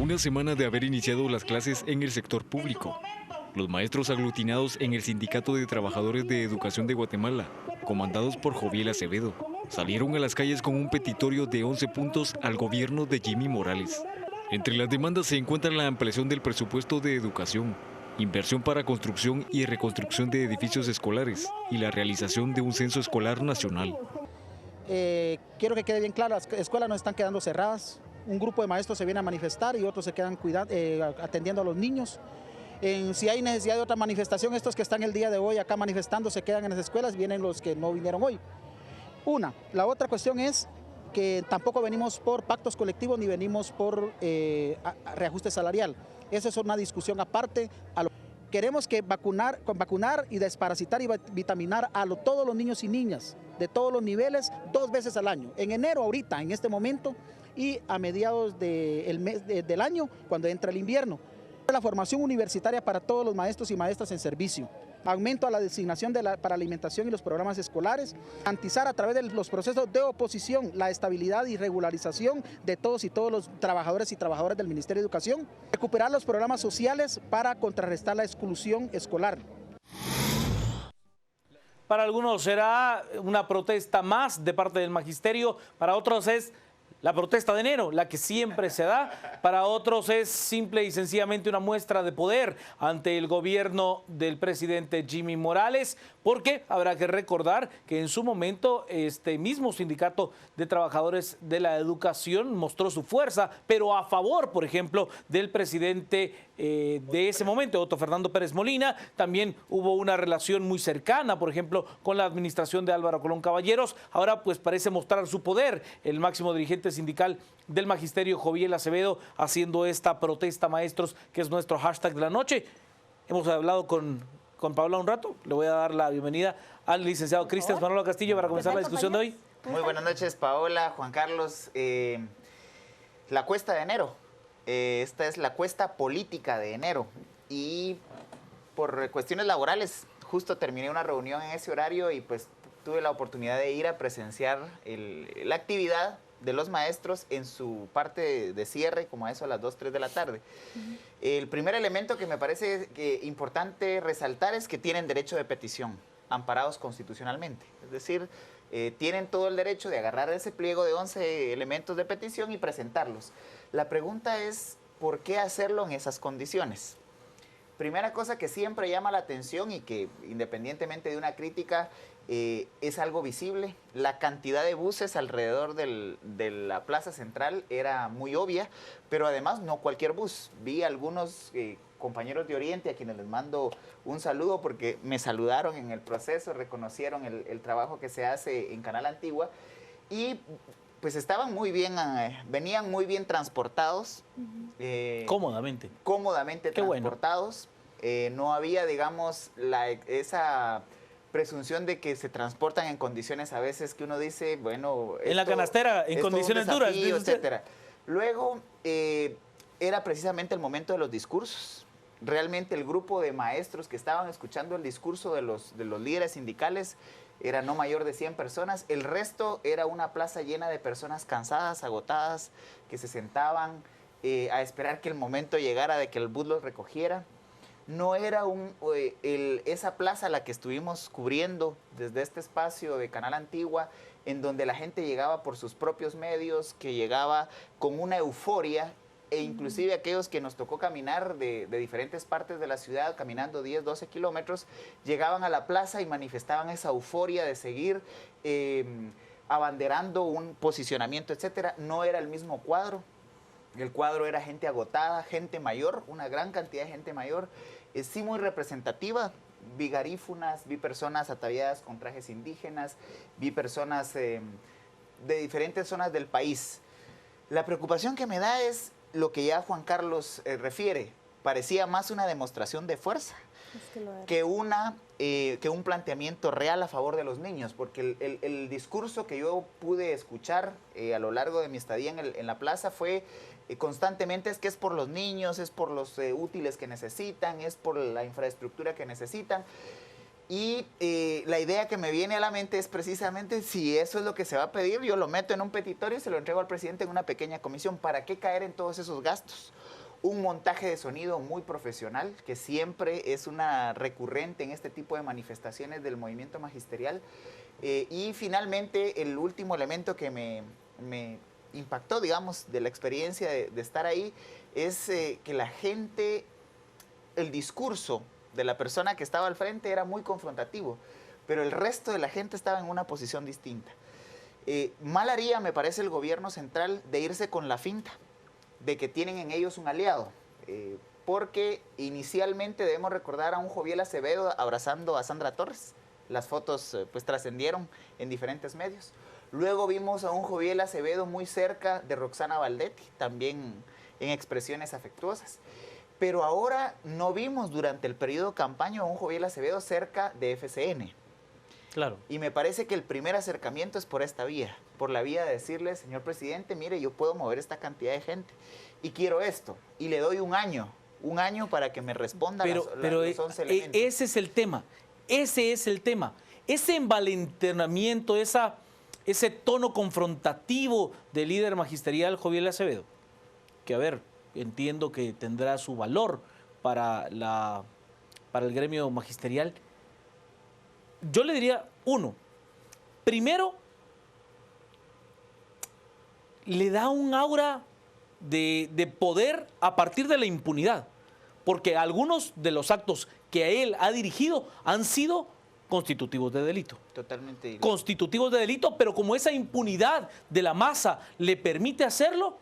una semana de haber iniciado las clases en el sector público, los maestros aglutinados en el Sindicato de Trabajadores de Educación de Guatemala, comandados por Joviel Acevedo, salieron a las calles con un petitorio de 11 puntos al gobierno de Jimmy Morales. Entre las demandas se encuentra la ampliación del presupuesto de educación, inversión para construcción y reconstrucción de edificios escolares y la realización de un censo escolar nacional. Quiero que quede bien claro, las escuelas no están quedando cerradas. Un grupo de maestros se viene a manifestar y otros se quedan atendiendo a los niños. Si hay necesidad de otra manifestación, estos que están el día de hoy acá manifestando se quedan en las escuelas, vienen los que no vinieron hoy. La otra cuestión es que tampoco venimos por pactos colectivos ni venimos por reajuste salarial. Esa es una discusión aparte. Queremos que vacunar y desparasitar y vitaminar a todos los niños y niñas de todos los niveles 2 veces al año. En enero, ahorita, en este momento, y a mediados del año, cuando entra el invierno. La formación universitaria para todos los maestros y maestras en servicio. Aumento a la designación para alimentación y los programas escolares. Garantizar a través de los procesos de oposición la estabilidad y regularización de todos los trabajadores y trabajadoras del Ministerio de Educación. Recuperar los programas sociales para contrarrestar la exclusión escolar. Para algunos será una protesta más de parte del magisterio, para otros es la protesta de enero, la que siempre se da. Para otros es simple y sencillamente una muestra de poder ante el gobierno del presidente Jimmy Morales, porque habrá que recordar que en su momento este mismo sindicato de trabajadores de la educación mostró su fuerza, pero a favor, por ejemplo, del presidente de ese momento, Otto Fernando Pérez Molina. También hubo una relación muy cercana, por ejemplo, con la administración de Álvaro Colón Caballeros. Ahora pues parece mostrar su poder el máximo dirigente sindical del magisterio, Joviel Acevedo, haciendo esta protesta, maestros, que es nuestro hashtag de la noche. Hemos hablado con Paola un rato. Le voy a dar la bienvenida al licenciado Cristian Manolo Castillo para comenzar la discusión de hoy. Muy buenas noches, Paola, Juan Carlos. La cuesta de enero. Esta es la cuesta política de enero. Y por cuestiones laborales, justo terminé una reunión en ese horario y pues tuve la oportunidad de ir a presenciar la actividad de los maestros en su parte de cierre, como a eso a las 2, 3 de la tarde. El primer elemento que me parece importante resaltar es que tienen derecho de petición, amparados constitucionalmente. Es decir, tienen todo el derecho de agarrar ese pliego de 11 elementos de petición y presentarlos. La pregunta es, ¿por qué hacerlo en esas condiciones? Primera cosa que siempre llama la atención y que independientemente de una crítica es algo visible, la cantidad de buses alrededor de la plaza central era muy obvia, pero además no cualquier bus. Vi algunos compañeros de Oriente a quienes les mando un saludo porque me saludaron en el proceso, reconocieron el trabajo que se hace en Canal Antigua y pues estaban muy bien, venían muy bien transportados. Cómodamente. Cómodamente Qué transportados. Bueno. No había, digamos, esa presunción de que se transportan en condiciones a veces que uno dice, bueno... En la canastera, en condiciones duras. Etcétera. Luego, era precisamente el momento de los discursos. Realmente el grupo de maestros que estaban escuchando el discurso de los líderes sindicales era no mayor de 100 personas. El resto era una plaza llena de personas cansadas, agotadas, que se sentaban a esperar que el momento llegara de que el bus los recogiera. No era esa plaza a la que estuvimos cubriendo desde este espacio de Canal Antigua, en donde la gente llegaba por sus propios medios, que llegaba con una euforia, e inclusive aquellos que nos tocó caminar de diferentes partes de la ciudad, caminando 10, 12 kilómetros, llegaban a la plaza y manifestaban esa euforia de seguir abanderando un posicionamiento, etcétera. No era el mismo cuadro. El cuadro era gente agotada, gente mayor, una gran cantidad de gente mayor, sí muy representativa. Vi garífunas, vi personas ataviadas con trajes indígenas, vi personas de diferentes zonas del país. La preocupación que me da es lo que ya Juan Carlos refiere. Parecía más una demostración de fuerza que un planteamiento real a favor de los niños, porque el discurso que yo pude escuchar a lo largo de mi estadía en la plaza fue constantemente es que es por los niños, es por los útiles que necesitan, es por la infraestructura que necesitan. Y la idea que me viene a la mente es precisamente si eso es lo que se va a pedir, yo lo meto en un petitorio y se lo entrego al presidente en una pequeña comisión. ¿Para qué caer en todos esos gastos? un montaje de sonido muy profesional, que siempre es una recurrente en este tipo de manifestaciones del movimiento magisterial. Y finalmente, el último elemento que me impactó, digamos, de la experiencia de estar ahí, es que la gente, el discurso de la persona que estaba al frente era muy confrontativo, pero el resto de la gente estaba en una posición distinta. Mal haría, me parece, el gobierno central de irse con la finta de que tienen en ellos un aliado, porque inicialmente debemos recordar a un Joviel Acevedo abrazando a Sandra Torres. Las fotos pues trascendieron en diferentes medios. Luego vimos a un Joviel Acevedo muy cerca de Roxana Valdetti, también en expresiones afectuosas. Pero ahora no vimos durante el periodo de campaña a un Joviel Acevedo cerca de FCN. Claro. Y me parece que el primer acercamiento es por esta vía, por la vía de decirle, señor presidente, mire, yo puedo mover esta cantidad de gente y quiero esto. Y le doy un año para que me responda los 11 elementos. Ese es el tema, ese envalentonamiento, ese tono confrontativo del líder magisterial Joviel Acevedo, que a ver, entiendo que tendrá su valor para el gremio magisterial. Yo le diría, primero, le da un aura de poder a partir de la impunidad, porque algunos de los actos que él ha dirigido han sido constitutivos de delito. Totalmente. Constitutivos de delito, pero como esa impunidad de la masa le permite hacerlo,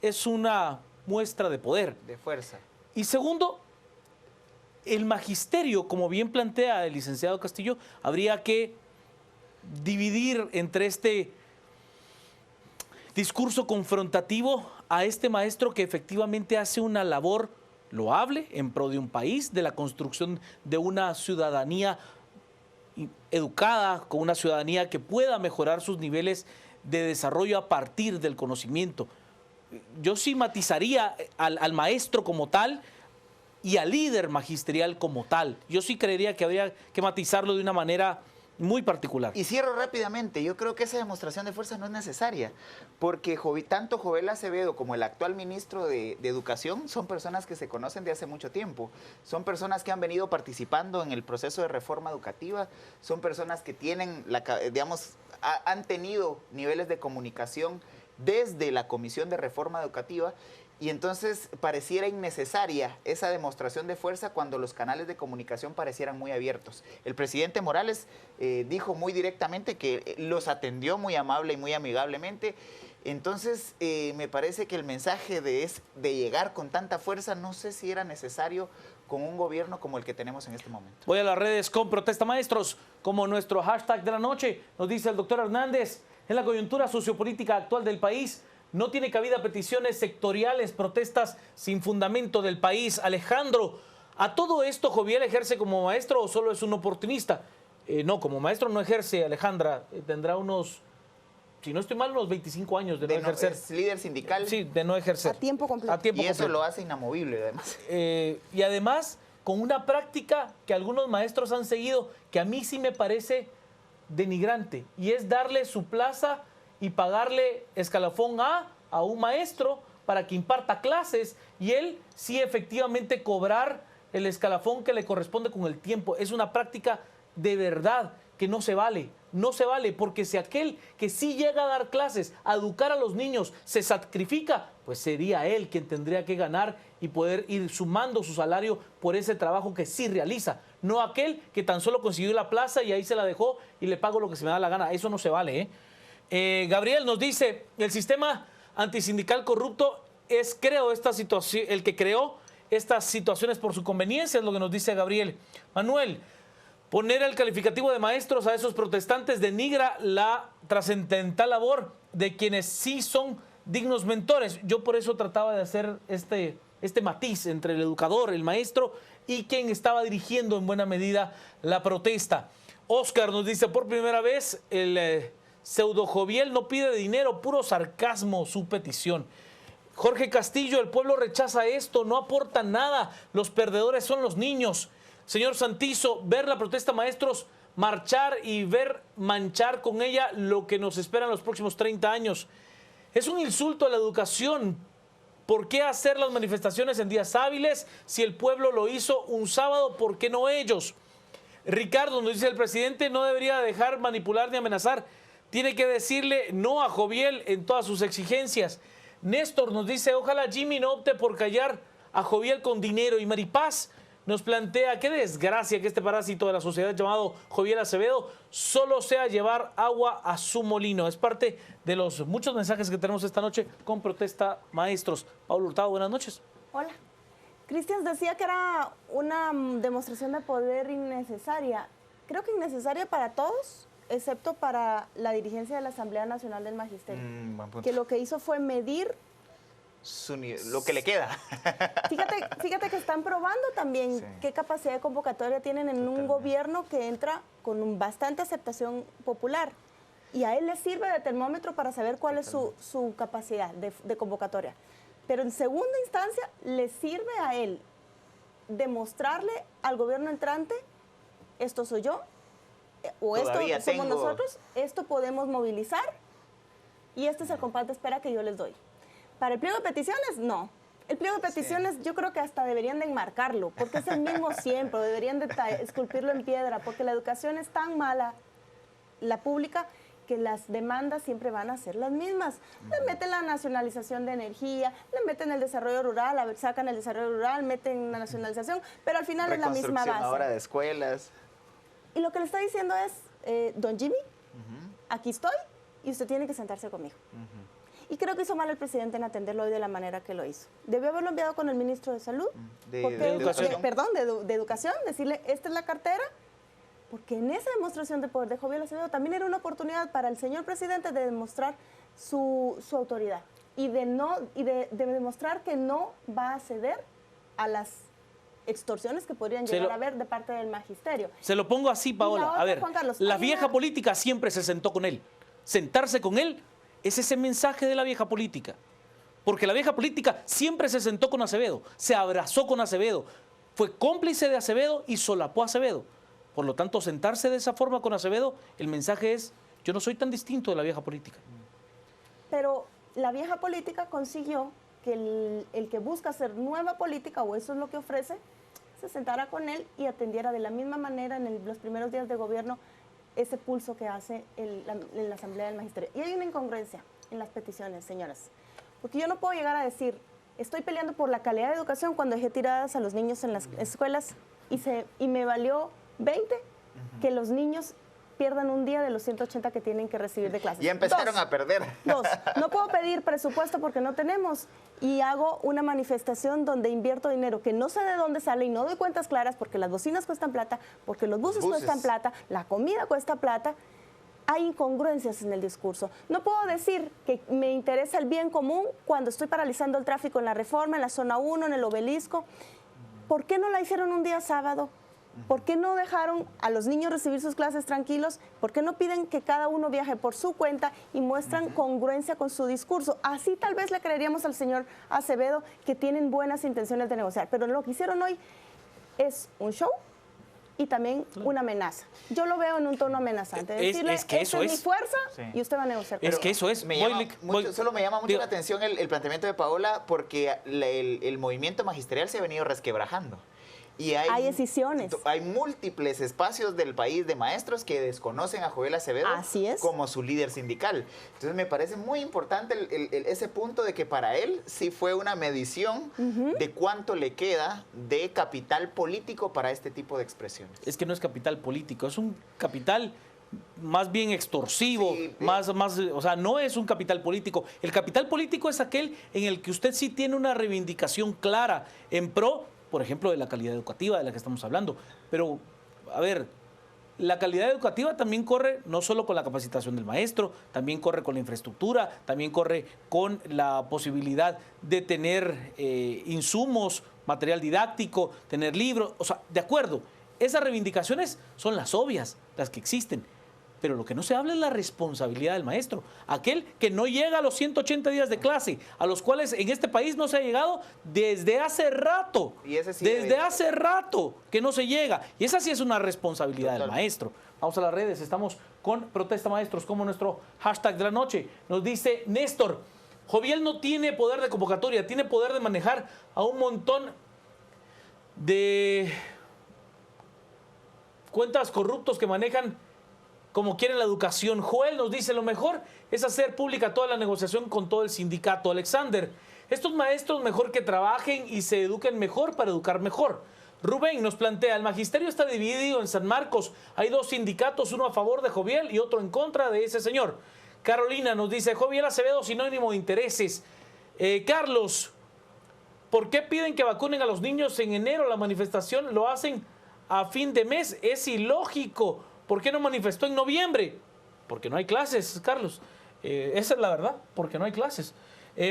es una muestra de poder. De fuerza. Y segundo, el magisterio, como bien plantea el licenciado Castillo, habría que dividir entre este discurso confrontativo a este maestro que efectivamente hace una labor loable en pro de un país, de la construcción de una ciudadanía educada, con una ciudadanía que pueda mejorar sus niveles de desarrollo a partir del conocimiento. Yo sí matizaría al maestro como tal y al líder magisterial como tal. Yo sí creería que habría que matizarlo de una manera muy particular. Y cierro rápidamente, yo creo que esa demostración de fuerza no es necesaria, porque tanto Joviel Acevedo como el actual ministro de Educación son personas que se conocen de hace mucho tiempo, son personas que han venido participando en el proceso de reforma educativa, son personas que tienen, han tenido niveles de comunicación desde la Comisión de Reforma Educativa. Y entonces pareciera innecesaria esa demostración de fuerza cuando los canales de comunicación parecieran muy abiertos. El presidente Morales dijo muy directamente que los atendió muy amable y muy amigablemente. Entonces me parece que el mensaje de llegar con tanta fuerza no sé si era necesario con un gobierno como el que tenemos en este momento. Voy a las redes con Protesta Maestros, como nuestro hashtag de la noche, nos dice el doctor Hernández, en la coyuntura sociopolítica actual del país, no tiene cabida peticiones sectoriales, protestas sin fundamento del país. Alejandro, ¿a todo esto Joviel ejerce como maestro o solo es un oportunista? No, como maestro no ejerce, Alejandra. Tendrá unos, si no estoy mal, unos 25 años de no ejercer. Es líder sindical. Sí, de no ejercer. A tiempo completo. Y eso lo hace inamovible, además. Y además, con una práctica que algunos maestros han seguido, que a mí sí me parece denigrante, y es darle su plaza y pagarle escalafón a un maestro para que imparta clases y él sí efectivamente cobrar el escalafón que le corresponde con el tiempo. Es una práctica de verdad que no se vale, porque si aquel que sí llega a dar clases, a educar a los niños, se sacrifica, pues sería él quien tendría que ganar y poder ir sumando su salario por ese trabajo que sí realiza, no aquel que tan solo consiguió la plaza y ahí se la dejó y le pago lo que se me da la gana. Eso no se vale, ¿eh? Gabriel nos dice, el sistema antisindical corrupto es, el que creó estas situaciones por su conveniencia, es lo que nos dice Gabriel. Manuel, poner el calificativo de maestros a esos protestantes denigra la trascendental labor de quienes sí son dignos mentores. Yo por eso trataba de hacer este matiz entre el educador, el maestro y quien estaba dirigiendo en buena medida la protesta. Oscar nos dice, por primera vez el pseudo Joviel no pide dinero, puro sarcasmo su petición. Jorge Castillo, el pueblo rechaza esto, no aporta nada, los perdedores son los niños. Señor Santizo, ver la protesta maestros marchar y ver manchar con ella lo que nos espera en los próximos 30 años. Es un insulto a la educación ¿Por qué hacer las manifestaciones en días hábiles? Si el pueblo lo hizo un sábado, ¿por qué no ellos? Ricardo nos dice: el presidente no debería dejar manipular ni amenazar. Tiene que decirle no a Joviel en todas sus exigencias. Néstor nos dice: ojalá Jimmy no opte por callar a Joviel con dinero. Y Maripaz nos plantea: qué desgracia que este parásito de la sociedad llamado Joviel Acevedo solo sea llevar agua a su molino. Es parte de los muchos mensajes que tenemos esta noche con Protesta Maestros. Pablo Hurtado, buenas noches. Hola. Cristian decía que era una demostración de poder innecesaria. Creo que innecesaria para todos, excepto para la dirigencia de la Asamblea Nacional del Magisterio, Buen punto. que lo que hizo fue medir. Lo que le queda. Fíjate que están probando también Sí. qué capacidad de convocatoria tienen en un gobierno que entra con bastante aceptación popular. Y a él le sirve de termómetro para saber cuál es su capacidad de convocatoria. Pero en segunda instancia le sirve a él demostrarle al gobierno entrante: esto soy yo, o Todavía esto somos tengo- nosotros, esto podemos movilizar, y este es el compás de espera que yo les doy. Para el pliego de peticiones, no. El pliego de peticiones yo creo que hasta deberían de enmarcarlo, porque es el mismo siempre, deberían de esculpirlo en piedra, porque la educación es tan mala, la pública, que las demandas siempre van a ser las mismas. Le meten la nacionalización de energía, le meten el desarrollo rural, a ver, sacan el desarrollo rural, meten la nacionalización, pero al final es la misma Reconstrucción base. ahora de escuelas. Y lo que le está diciendo es: don Jimmy, aquí estoy y usted tiene que sentarse conmigo. Y creo que hizo mal el presidente en atenderlo hoy de la manera que lo hizo. Debió haberlo enviado con el ministro de Salud, De Educación. de Educación, decirle: esta es la cartera, porque en esa demostración de poder de Joviel Acevedo también era una oportunidad para el señor presidente de demostrar su autoridad y de demostrar que no va a ceder a las extorsiones que podrían Se llegar lo- a haber de parte del magisterio. Se lo pongo así, Paola. otra, A ver, Juan Carlos, la hay vieja una- política siempre se sentó con él. Sentarse con él es ese mensaje de la vieja política. Porque la vieja política siempre se sentó con Acevedo, se abrazó con Acevedo, fue cómplice de Acevedo y solapó a Acevedo. Por lo tanto, sentarse de esa forma con Acevedo, el mensaje es: yo no soy tan distinto de la vieja política. Pero la vieja política consiguió que el que busca hacer nueva política, o eso es lo que ofrece, se sentara con él y atendiera de la misma manera en los primeros días de gobierno ese pulso que hace en la Asamblea del Magisterio. Y hay una incongruencia en las peticiones, señoras. Porque yo no puedo llegar a decir: estoy peleando por la calidad de educación, cuando dejé tiradas a los niños en las escuelas y me valió 20 que los niños pierdan un día de los 180 que tienen que recibir de clases. Ya empezaron Dos, a perder. Dos, no puedo pedir presupuesto porque no tenemos, y hago una manifestación donde invierto dinero que no sé de dónde sale y no doy cuentas claras, porque las bocinas cuestan plata, porque los buses cuestan plata, la comida cuesta plata. Hay incongruencias en el discurso. No puedo decir que me interesa el bien común cuando estoy paralizando el tráfico en la Reforma, en la zona 1, en el Obelisco. ¿Por qué no la hicieron un día sábado? ¿Por qué no dejaron a los niños recibir sus clases tranquilos? ¿Por qué no piden que cada uno viaje por su cuenta y muestran congruencia con su discurso? Así tal vez le creeríamos al señor Acevedo que tienen buenas intenciones de negociar. Pero lo que hicieron hoy es un show y también una amenaza. Yo lo veo en un tono amenazante. Decirle: es que eso esta es mi es. fuerza Sí. y usted va a negociar. Es que eso es. Solo me llama mucho digo, la atención el planteamiento de Paola, porque el movimiento magisterial se ha venido resquebrajando. Y Hay escisiones. Hay múltiples espacios del país de maestros que desconocen a Joviel Acevedo Así es. como su líder sindical. Entonces me parece muy importante ese punto de que para él sí fue una medición de cuánto le queda de capital político para este tipo de expresiones. Es que no es capital político, es un capital más bien extorsivo, Sí, o sea, no es un capital político. El capital político es aquel en el que usted sí tiene una reivindicación clara en pro, por ejemplo, de la calidad educativa de la que estamos hablando. Pero, a ver, la calidad educativa también corre no solo con la capacitación del maestro, también corre con la infraestructura, también corre con la posibilidad de tener insumos, material didáctico, tener libros. O sea, de acuerdo, esas reivindicaciones son las obvias, las que existen. Pero lo que no se habla es la responsabilidad del maestro, aquel que no llega a los 180 días de clase, a los cuales en este país no se ha llegado desde hace rato. Y ese sí desde debe- hace rato que no se llega. Y esa sí es una responsabilidad del Total. maestro. Vamos a las redes, estamos con Protesta Maestros como nuestro hashtag de la noche. Nos dice Néstor: Joviel no tiene poder de convocatoria, tiene poder de manejar a un montón de cuentas corruptos que manejan como quieren la educación. Joel nos dice, lo mejor es hacer pública toda la negociación con todo el sindicato. Alexander, estos maestros mejor que trabajen y se eduquen mejor para educar mejor. Rubén nos plantea, el magisterio está dividido en San Marcos. Hay 2 sindicatos, uno a favor de Joviel y otro en contra de ese señor. Carolina nos dice, Joviel Acevedo, sinónimo de intereses. Carlos, ¿por qué piden que vacunen a los niños en enero? La manifestación lo hacen a fin de mes. Es ilógico. ¿Por qué no manifestó en noviembre? Porque no hay clases, Carlos. Esa es la verdad, porque no hay clases.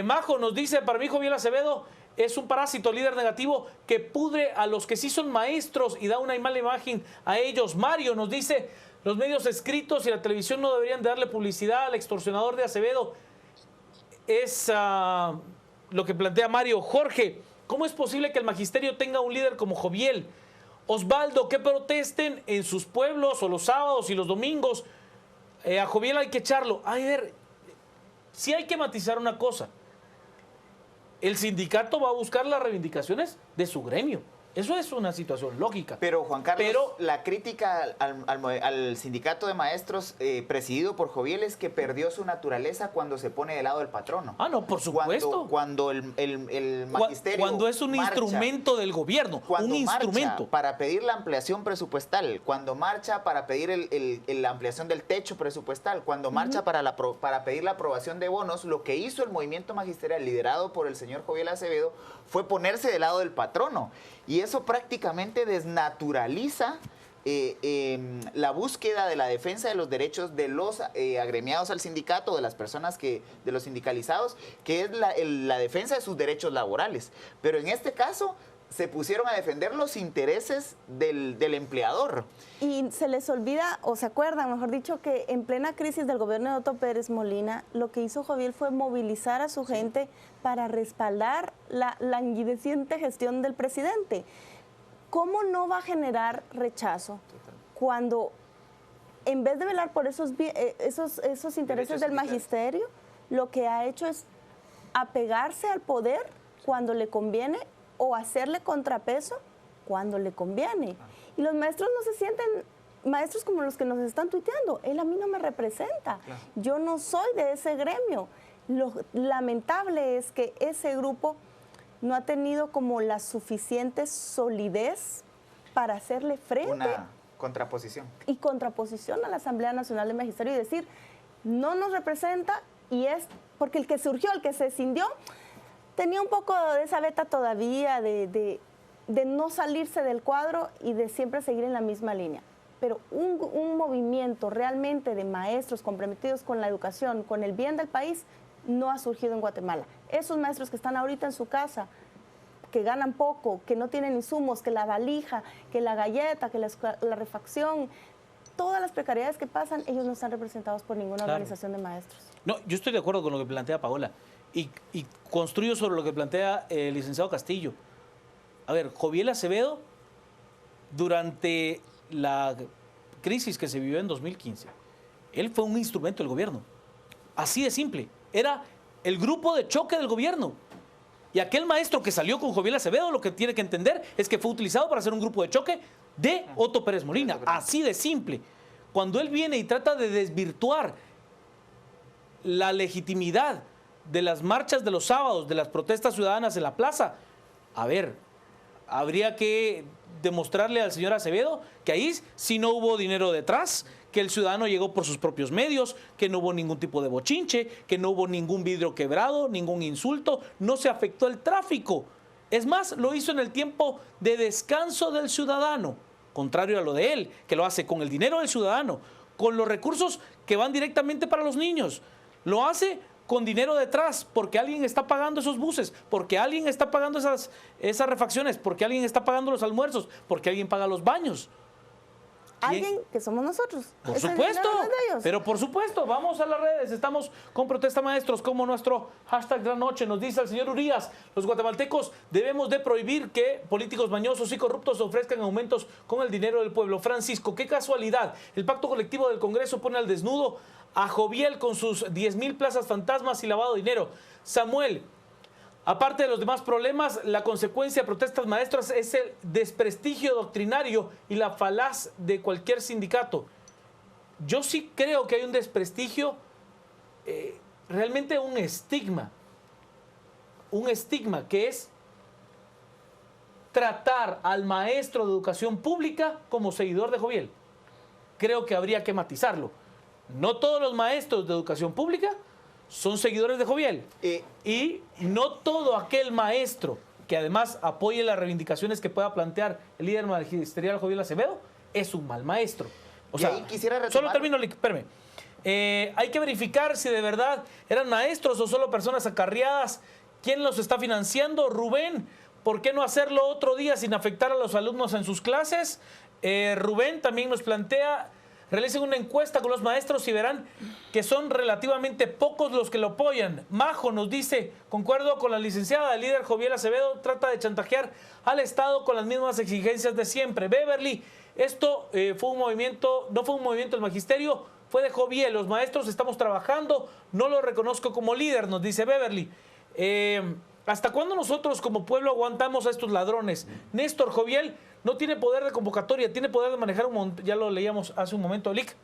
Majo nos dice, para mí Joviel Acevedo es un parásito, líder negativo que pudre a los que sí son maestros y da una mala imagen a ellos. Mario nos dice, los medios escritos y la televisión no deberían darle publicidad al extorsionador de Acevedo. Es lo que plantea Mario. Jorge, ¿cómo es posible que el magisterio tenga un líder como Joviel? Osvaldo, que protesten en sus pueblos o los sábados y los domingos. A Joviel hay que echarlo. A ver, sí hay que matizar una cosa. El sindicato va a buscar las reivindicaciones de su gremio. Eso es una situación lógica. Pero, Juan Carlos, la crítica al sindicato de maestros presidido por Joviel es que perdió su naturaleza cuando se pone del lado del patrono. Ah, no, por supuesto. Cuando el magisterio cuando es un marcha, instrumento del gobierno, cuando un instrumento. Marcha para pedir la ampliación presupuestal, cuando marcha para pedir la ampliación del techo presupuestal, cuando marcha para pedir la aprobación de bonos, lo que hizo el movimiento magisterial liderado por el señor Joviel Acevedo fue ponerse del lado del patrono. Y eso prácticamente desnaturaliza la búsqueda de la defensa de los derechos de los agremiados al sindicato, de las personas de los sindicalizados, que es la defensa de sus derechos laborales. Pero en este caso se pusieron a defender los intereses del empleador. Y se les olvida, o se acuerdan, mejor dicho, que en plena crisis del gobierno de Otto Pérez Molina, lo que hizo Joviel fue movilizar a su gente para respaldar la languideciente gestión del presidente. ¿Cómo no va a generar rechazo cuando, en vez de velar por esos intereses del magisterio, lo que ha hecho es apegarse al poder cuando le conviene o hacerle contrapeso cuando le conviene? Y los maestros no se sienten maestros como los que nos están tuiteando. Él a mí no me representa. Claro. Yo no soy de ese gremio. Lo lamentable es que ese grupo no ha tenido como la suficiente solidez para hacerle frente. Una contraposición. Y contraposición a la Asamblea Nacional de Magisterio y decir, no nos representa, y es porque el que surgió, el que se escindió, tenía un poco de esa beta todavía de no salirse del cuadro y de siempre seguir en la misma línea. Pero un movimiento realmente de maestros comprometidos con la educación, con el bien del país, no ha surgido en Guatemala. Esos maestros que están ahorita en su casa, que ganan poco, que no tienen insumos, que la valija, que la galleta, que la refacción, todas las precariedades que pasan, ellos no están representados por ninguna organización de maestros. No, yo estoy de acuerdo con lo que plantea Paola y construyo sobre lo que plantea el licenciado Castillo. A ver, Joviel Acevedo, durante la crisis que se vivió en 2015, él fue un instrumento del gobierno. Así de simple. Era el grupo de choque del gobierno. Y aquel maestro que salió con Joviel Acevedo, lo que tiene que entender es que fue utilizado para hacer un grupo de choque de Otto Pérez Molina. Así de simple. Cuando él viene y trata de desvirtuar la legitimidad de las marchas de los sábados, de las protestas ciudadanas en la plaza, a ver, habría que demostrarle al señor Acevedo que ahí sí no hubo dinero detrás, que el ciudadano llegó por sus propios medios, que no hubo ningún tipo de bochinche, que no hubo ningún vidrio quebrado, ningún insulto, no se afectó el tráfico. Es más, lo hizo en el tiempo de descanso del ciudadano, contrario a lo de él, que lo hace con el dinero del ciudadano, con los recursos que van directamente para los niños. Lo hace con dinero detrás, porque alguien está pagando esos buses, porque alguien está pagando esas refacciones, porque alguien está pagando los almuerzos, porque alguien paga los baños. Alguien que somos nosotros. Por supuesto, pero por supuesto, vamos a las redes, estamos con Protesta Maestros, como nuestro hashtag Gran Noche, nos dice el señor Urias, los guatemaltecos debemos de prohibir que políticos mañosos y corruptos ofrezcan aumentos con el dinero del pueblo. Francisco, qué casualidad, el pacto colectivo del Congreso pone al desnudo a Joviel con sus 10,000 plazas fantasmas y lavado de dinero. Samuel, aparte de los demás problemas, la consecuencia de protestas maestras es el desprestigio doctrinario y la falaz de cualquier sindicato. Yo sí creo que hay un desprestigio, realmente un estigma que es tratar al maestro de educación pública como seguidor de Joviel. Creo que habría que matizarlo. No todos los maestros de educación pública son seguidores de Joviel. Y no todo aquel maestro que además apoye las reivindicaciones que pueda plantear el líder magisterial Joviel Acevedo es un mal maestro. O sea, ahí quisiera retomar... Solo termino, espérame. Hay que verificar si de verdad eran maestros o solo personas acarreadas. ¿Quién los está financiando? Rubén, ¿por qué no hacerlo otro día sin afectar a los alumnos en sus clases? Rubén también nos plantea, realicen una encuesta con los maestros y verán que son relativamente pocos los que lo apoyan. Majo nos dice, concuerdo con la licenciada, el líder Joviel Acevedo trata de chantajear al Estado con las mismas exigencias de siempre. Beverly, esto fue un movimiento, no fue un movimiento del magisterio, fue de Joviel. Los maestros estamos trabajando, no lo reconozco como líder, nos dice Beverly. ¿Hasta cuándo nosotros como pueblo aguantamos a estos ladrones? Néstor, Joviel no tiene poder de convocatoria, tiene poder de manejar un montón, ya lo leíamos hace un momento, Lick.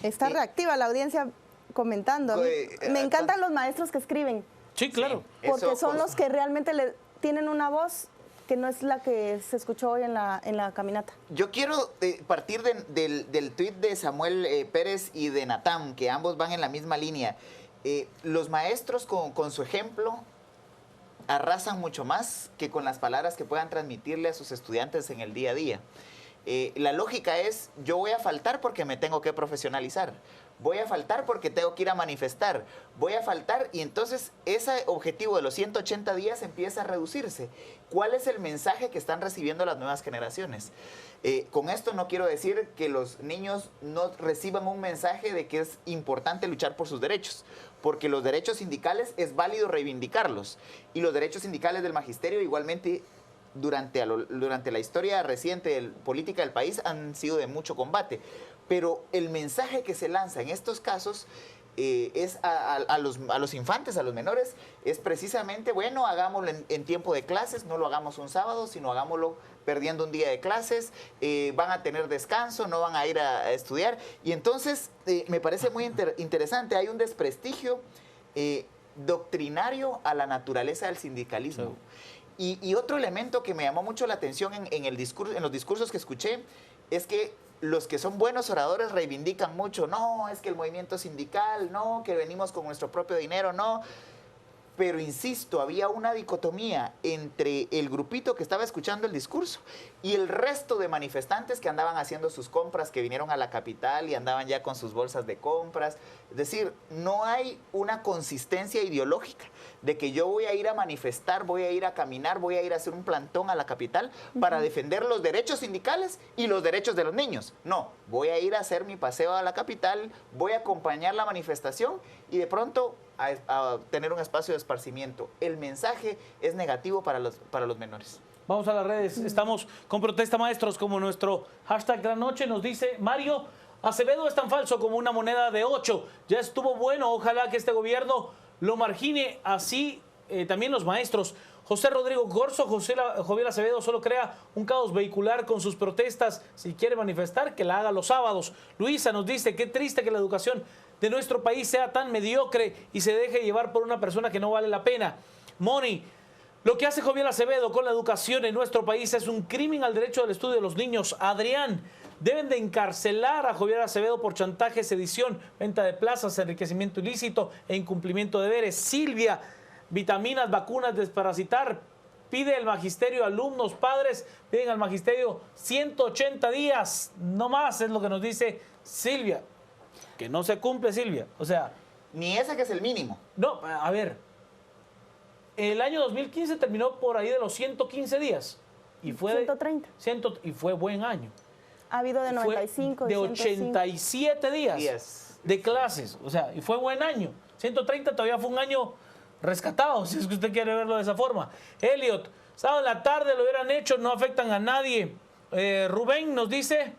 Está reactiva la audiencia comentando. Me encantan los maestros que escriben. Sí, claro. Sí, porque son los que realmente tienen una voz que no es la que se escuchó hoy en la caminata. Yo quiero partir del tuit de Samuel Pérez y de Natán, que ambos van en la misma línea. Los maestros con su ejemplo arrasan mucho más que con las palabras que puedan transmitirle a sus estudiantes en el día a día. La lógica es, yo voy a faltar porque me tengo que profesionalizar, voy a faltar porque tengo que ir a manifestar, voy a faltar y entonces ese objetivo de los 180 días empieza a reducirse. ¿Cuál es el mensaje que están recibiendo las nuevas generaciones? Con esto no quiero decir que los niños no reciban un mensaje de que es importante luchar por sus derechos, porque los derechos sindicales es válido reivindicarlos y los derechos sindicales del magisterio igualmente durante la historia reciente política del país han sido de mucho combate. Pero el mensaje que se lanza en estos casos es a los infantes, a los menores, es precisamente, bueno, hagámoslo en tiempo de clases, no lo hagamos un sábado, sino hagámoslo perdiendo un día de clases, van a tener descanso, no van a ir a estudiar. Y entonces me parece muy interesante, hay un desprestigio doctrinario a la naturaleza del sindicalismo. Sí. Y otro elemento que me llamó mucho la atención en los discursos que escuché es que los que son buenos oradores reivindican mucho, no, es que el movimiento sindical, no, que venimos con nuestro propio dinero, no. Pero insisto, había una dicotomía entre el grupito que estaba escuchando el discurso y el resto de manifestantes que andaban haciendo sus compras, que vinieron a la capital y andaban ya con sus bolsas de compras. Es decir, no hay una consistencia ideológica de que yo voy a ir a manifestar, voy a ir a caminar, voy a ir a hacer un plantón a la capital para defender los derechos sindicales y los derechos de los niños. No, voy a ir a hacer mi paseo a la capital, voy a acompañar la manifestación y de pronto a tener un espacio de esparcimiento. El mensaje es negativo para los menores. Vamos a las redes. Estamos con Protesta Maestros como nuestro hashtag de la noche. Nos dice Mario, Acevedo es tan falso como una moneda de 8. Ya estuvo bueno. Ojalá que este gobierno lo margine. Así también los maestros. José Rodrigo Gorzo, Joviel Acevedo solo crea un caos vehicular con sus protestas. Si quiere manifestar, que la haga los sábados. Luisa nos dice, qué triste que la educación de nuestro país sea tan mediocre y se deje llevar por una persona que no vale la pena. Moni, lo que hace Joviel Acevedo con la educación en nuestro país es un crimen al derecho al estudio de los niños. Adrián, deben de encarcelar a Joviel Acevedo por chantaje, sedición, venta de plazas, enriquecimiento ilícito e incumplimiento de deberes. Silvia, vitaminas, vacunas, desparasitar. Pide el magisterio, alumnos, padres, piden al magisterio 180 días, no más, es lo que nos dice Silvia. Que no se cumple, Silvia. O sea... Ni ese que es el mínimo. No, a ver. El año 2015 terminó por ahí de los 115 días. Y fue 130. Y fue buen año. Ha habido de 95, de 87 días de clases. O sea, y fue buen año. 130 todavía fue un año rescatado, si es que usted quiere verlo de esa forma. Elliot, sábado en la tarde lo hubieran hecho, no afectan a nadie. Rubén nos dice...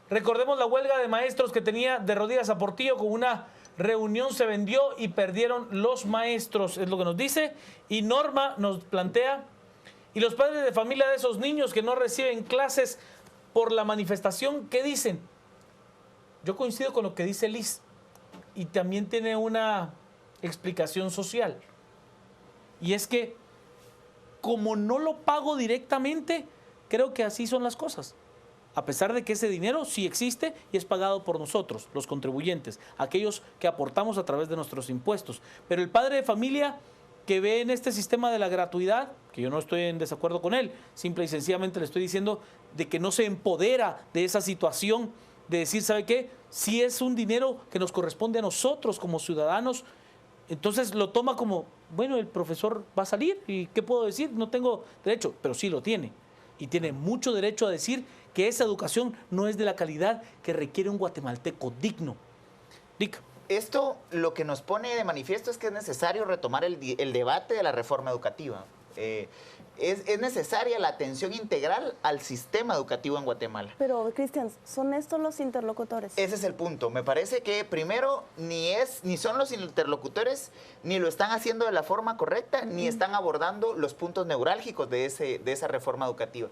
Recordemos la huelga de maestros que tenía de rodillas a Portillo con una reunión se vendió y perdieron los maestros, es lo que nos dice. Y Norma nos plantea, y los padres de familia de esos niños que no reciben clases por la manifestación, ¿qué dicen? Yo coincido con lo que dice Liz, y también tiene una explicación social. Y es que, como no lo pago directamente, creo que así son las cosas. A pesar de que ese dinero sí existe y es pagado por nosotros, los contribuyentes, aquellos que aportamos a través de nuestros impuestos. Pero el padre de familia que ve en este sistema de la gratuidad, que yo no estoy en desacuerdo con él, simple y sencillamente le estoy diciendo de que no se empodera de esa situación, de decir, ¿sabe qué? Si es un dinero que nos corresponde a nosotros como ciudadanos, entonces lo toma como, bueno, el profesor va a salir y ¿qué puedo decir? No tengo derecho, pero sí lo tiene. Y tiene mucho derecho a decir que esa educación no es de la calidad que requiere un guatemalteco digno. Rick. Esto lo que nos pone de manifiesto es que es necesario retomar el debate de la reforma educativa. Es necesaria la atención integral al sistema educativo en Guatemala. Pero, Cristian, ¿son estos los interlocutores? Ese es el punto. Me parece que primero ni son los interlocutores, ni lo están haciendo de la forma correcta, ni están abordando los puntos neurálgicos de esa reforma educativa.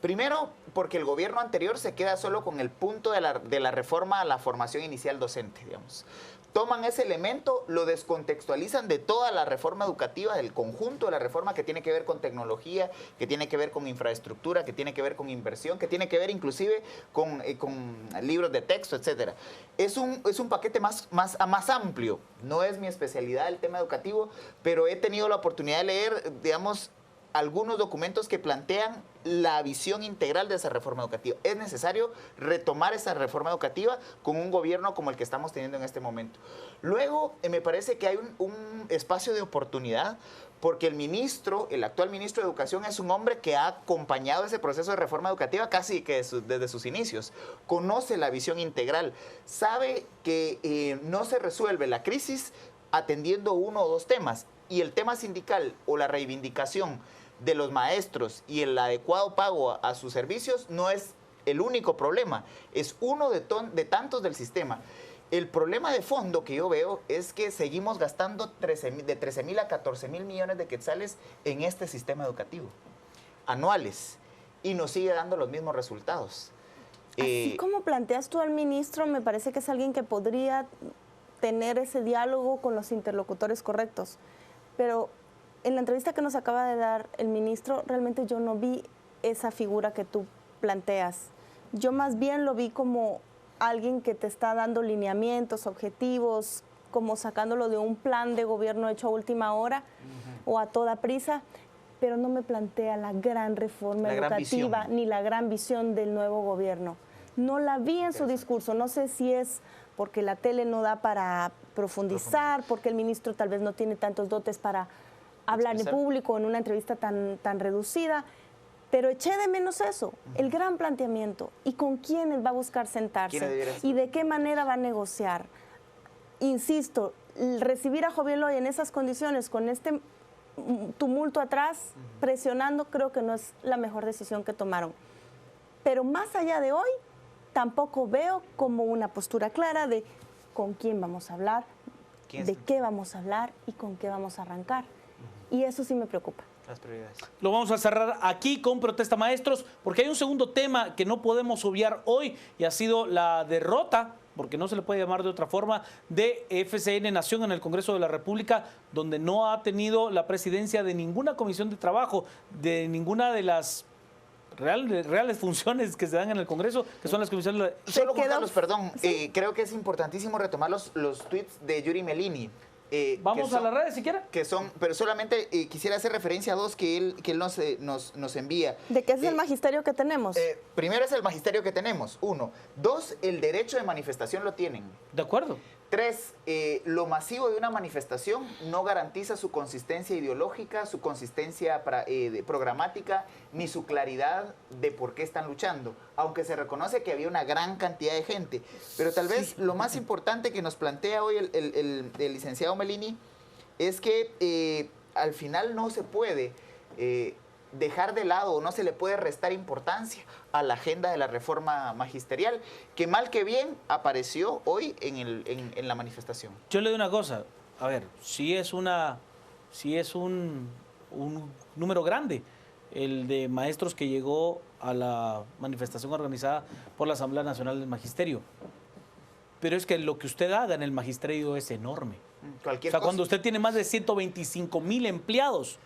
Primero, porque el gobierno anterior se queda solo con el punto de la reforma a la formación inicial docente, digamos. Toman ese elemento, lo descontextualizan de toda la reforma educativa, del conjunto de la reforma que tiene que ver con tecnología, que tiene que ver con infraestructura, que tiene que ver con inversión, que tiene que ver inclusive con libros de texto, etcétera. Es un paquete más amplio. No es mi especialidad el tema educativo, pero he tenido la oportunidad de leer, digamos, algunos documentos que plantean la visión integral de esa reforma educativa. Es necesario retomar esa reforma educativa con un gobierno como el que estamos teniendo en este momento. Luego, me parece que hay un espacio de oportunidad porque el actual ministro de Educación es un hombre que ha acompañado ese proceso de reforma educativa casi que desde sus inicios. Conoce la visión integral, sabe que no se resuelve la crisis atendiendo uno o dos temas, y el tema sindical o la reivindicación de los maestros y el adecuado pago a sus servicios no es el único problema, es uno de tantos del sistema. El problema de fondo que yo veo es que seguimos gastando de 13,000 a 14,000 millones de quetzales en este sistema educativo, anuales, y nos sigue dando los mismos resultados. Así como planteas tú al ministro, me parece que es alguien que podría tener ese diálogo con los interlocutores correctos. Pero en la entrevista que nos acaba de dar el ministro, realmente yo no vi esa figura que tú planteas. Yo más bien lo vi como alguien que te está dando lineamientos, objetivos, como sacándolo de un plan de gobierno hecho a última hora o a toda prisa, pero no me plantea la gran reforma educativa ni la gran visión del nuevo gobierno. No la vi en su discurso, no sé si es porque la tele no da para profundizar, porque el ministro tal vez no tiene tantos dotes para hablar en público en una entrevista tan reducida, pero eché de menos eso, el gran planteamiento, y con quiénes va a buscar sentarse, y de qué manera va a negociar. Insisto, recibir a Joviel hoy en esas condiciones, con este tumulto atrás, presionando, creo que no es la mejor decisión que tomaron. Pero más allá de hoy, tampoco veo como una postura clara de con quién vamos a hablar, de qué vamos a hablar y con qué vamos a arrancar. Y eso sí me preocupa. Las prioridades. Lo vamos a cerrar aquí con Protesta Maestros, porque hay un segundo tema que no podemos obviar hoy y ha sido la derrota, porque no se le puede llamar de otra forma, de FCN Nación en el Congreso de la República, donde no ha tenido la presidencia de ninguna comisión de trabajo, de ninguna de las reales funciones que se dan en el Congreso, que son las comisiones. Solo, Juan Carlos, perdón, ¿sí? Creo que es importantísimo retomar los tweets de Yuri Melini. Vamos a las redes si quieren. Que son, pero solamente quisiera hacer referencia a dos que él nos envía. ¿De qué es el magisterio que tenemos? Primero es el magisterio que tenemos, 1. 2, el derecho de manifestación lo tienen. De acuerdo. 3, lo masivo de una manifestación no garantiza su consistencia ideológica, su consistencia programática, ni su claridad de por qué están luchando, aunque se reconoce que había una gran cantidad de gente. Pero tal vez lo más importante que nos plantea hoy el licenciado Melini es que al final no se puede dejar de lado o no se le puede restar importancia a la agenda de la reforma magisterial, que mal que bien apareció hoy en la manifestación. Yo le digo una cosa, a ver, si es un número grande el de maestros que llegó a la manifestación organizada por la Asamblea Nacional del Magisterio, pero es que lo que usted haga en el magisterio es enorme. Cualquier O sea, cosa. cuando usted tiene más de 125,000 empleados,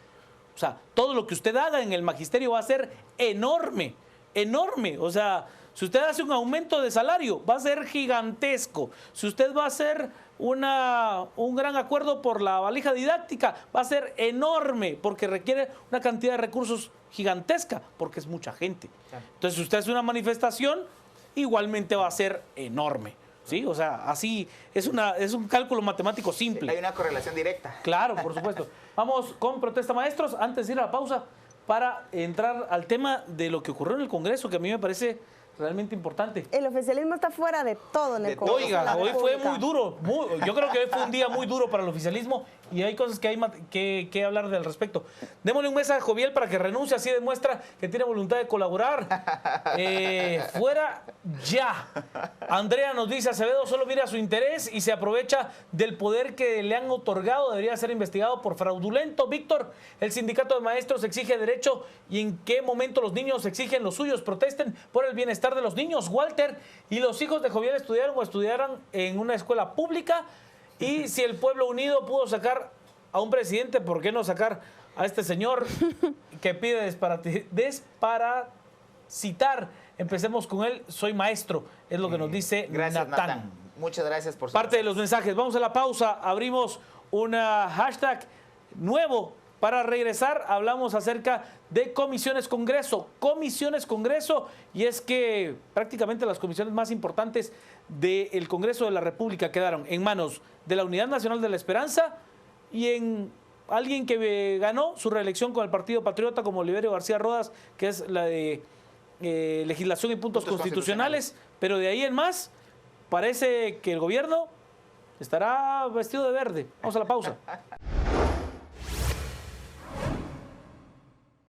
o sea, todo lo que usted haga en el magisterio va a ser enorme, enorme. O sea, si usted hace un aumento de salario, va a ser gigantesco. Si usted va a hacer un gran acuerdo por la valija didáctica, va a ser enorme, porque requiere una cantidad de recursos gigantesca, porque es mucha gente. Entonces, si usted hace una manifestación, igualmente va a ser enorme. ¿Sí? O sea, así es un cálculo matemático simple. Hay una correlación directa. Claro, por supuesto. Vamos con protesta maestros, antes de ir a la pausa, para entrar al tema de lo que ocurrió en el Congreso, que a mí me parece realmente importante. El oficialismo está fuera de todo en el Congreso de Oiga, la hoy fue República. muy duro. Yo creo que hoy fue un día muy duro para el oficialismo y hay cosas que hay que hablar al respecto. Démosle un mensaje a Joviel para que renuncie, así demuestra que tiene voluntad de colaborar. Fuera ya. Andrea nos dice, Acevedo solo mira su interés y se aprovecha del poder que le han otorgado. Debería ser investigado por fraudulento. Víctor, el sindicato de maestros exige derecho y en qué momento los niños exigen los suyos. Protesten por el bienestar de los niños. Walter, y los hijos de Joviel estudiaron o estudiaran en una escuela pública. Y si el pueblo unido pudo sacar a un presidente, ¿por qué no sacar a este señor que pide desparasitar? Empecemos con él. Soy maestro, es lo que nos dice Gracias, Natán. Natán. Muchas gracias por su Parte de los mensajes. Vamos a la pausa. Abrimos una hashtag nuevo para regresar. Hablamos acerca de comisiones Congreso. Comisiones Congreso. Y es que prácticamente las comisiones más importantes del Congreso de la República quedaron en manos de la Unidad Nacional de la Esperanza y en alguien que ganó su reelección con el Partido Patriota como Oliverio García Rodas, que es la de legislación y puntos constitucionales. Pero de ahí en más, parece que el gobierno estará vestido de verde. Vamos a la pausa.